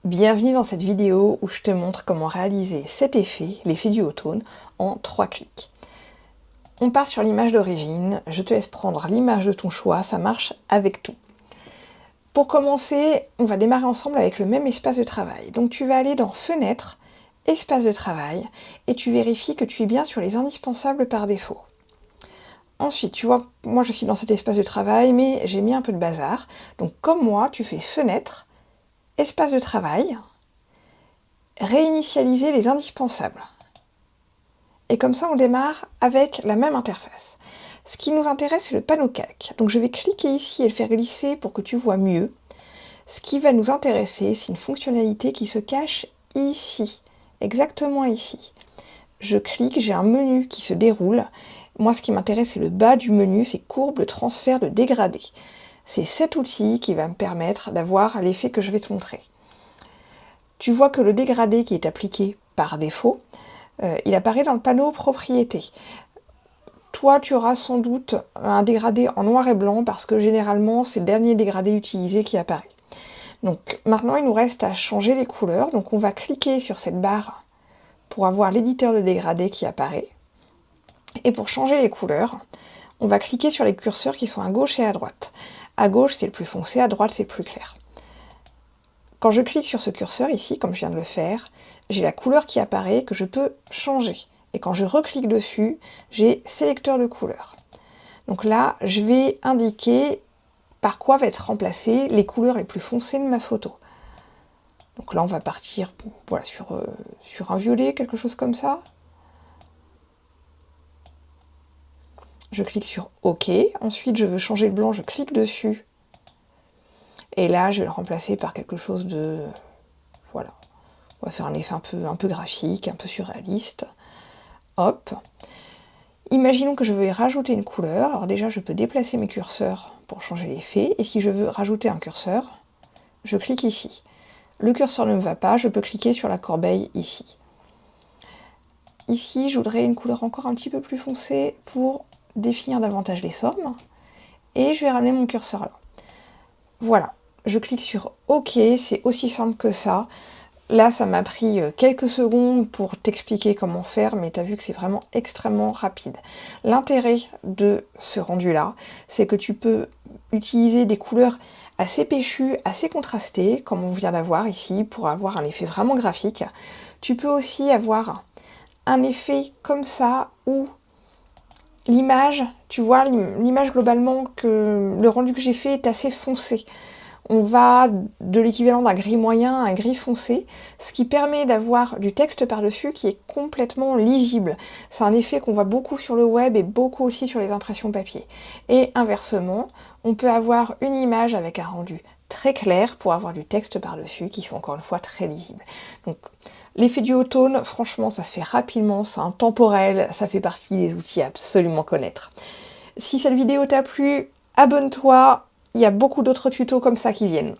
Bienvenue dans cette vidéo où je te montre comment réaliser cet effet, l'effet du haut-tone, en 3 clics. On part sur l'image d'origine, je te laisse prendre l'image de ton choix, ça marche avec tout. Pour commencer, on va démarrer ensemble avec le même espace de travail. Donc tu vas aller dans Fenêtre, Espace de travail, et tu vérifies que tu es bien sur les indispensables par défaut. Ensuite, tu vois, moi je suis dans cet espace de travail, mais j'ai mis un peu de bazar. Donc comme moi, tu fais Fenêtre, Espace de travail, réinitialiser les indispensables. Et comme ça, on démarre avec la même interface. Ce qui nous intéresse, c'est le panneau calque. Donc je vais cliquer ici et le faire glisser pour que tu vois mieux. Ce qui va nous intéresser, c'est une fonctionnalité qui se cache ici, exactement ici. Je clique, j'ai un menu qui se déroule. Moi, ce qui m'intéresse, c'est le bas du menu, c'est courbe, transfert de dégradé. C'est cet outil qui va me permettre d'avoir l'effet que je vais te montrer. Tu vois que le dégradé qui est appliqué par défaut, il apparaît dans le panneau propriétés. Toi, tu auras sans doute un dégradé en noir et blanc parce que généralement, c'est le dernier dégradé utilisé qui apparaît. Donc maintenant, il nous reste à changer les couleurs. Donc on va cliquer sur cette barre pour avoir l'éditeur de dégradé qui apparaît. Et pour changer les couleurs, on va cliquer sur les curseurs qui sont à gauche et à droite. À gauche, c'est le plus foncé, à droite, c'est le plus clair. Quand je clique sur ce curseur ici, comme je viens de le faire, j'ai la couleur qui apparaît que je peux changer. Et quand je reclique dessus, j'ai sélecteur de couleurs. Donc là, je vais indiquer par quoi va être remplacées les couleurs les plus foncées de ma photo. Donc là, on va partir voilà, sur un violet, quelque chose comme ça. Je clique sur OK. Ensuite, je veux changer le blanc, je clique dessus. Et là, je vais le remplacer par quelque chose de... Voilà. On va faire un effet un peu graphique, un peu surréaliste. Hop. Imaginons que je veux y rajouter une couleur. Alors déjà, je peux déplacer mes curseurs pour changer l'effet. Et si je veux rajouter un curseur, je clique ici. Le curseur ne me va pas, je peux cliquer sur la corbeille ici. Ici, je voudrais une couleur encore un petit peu plus foncée pour définir davantage les formes. Et je vais ramener mon curseur là. Voilà. Je clique sur OK, c'est aussi simple que ça. Là, ça m'a pris quelques secondes pour t'expliquer comment faire, mais tu as vu que c'est vraiment extrêmement rapide. L'intérêt de ce rendu-là, c'est que tu peux utiliser des couleurs assez péchues, assez contrastées, comme on vient d'avoir ici, pour avoir un effet vraiment graphique. Tu peux aussi avoir un effet comme ça, où l'image, tu vois, l'image globalement, le rendu que j'ai fait est assez foncé. On va de l'équivalent d'un gris moyen à un gris foncé, ce qui permet d'avoir du texte par-dessus qui est complètement lisible. C'est un effet qu'on voit beaucoup sur le web et beaucoup aussi sur les impressions papier. Et inversement, on peut avoir une image avec un rendu très clair pour avoir du texte par-dessus qui sont encore une fois très lisibles. Donc l'effet du haut-tone, franchement, ça se fait rapidement, c'est intemporel, ça fait partie des outils à absolument connaître. Si cette vidéo t'a plu, abonne-toi. Il y a beaucoup d'autres tutos comme ça qui viennent.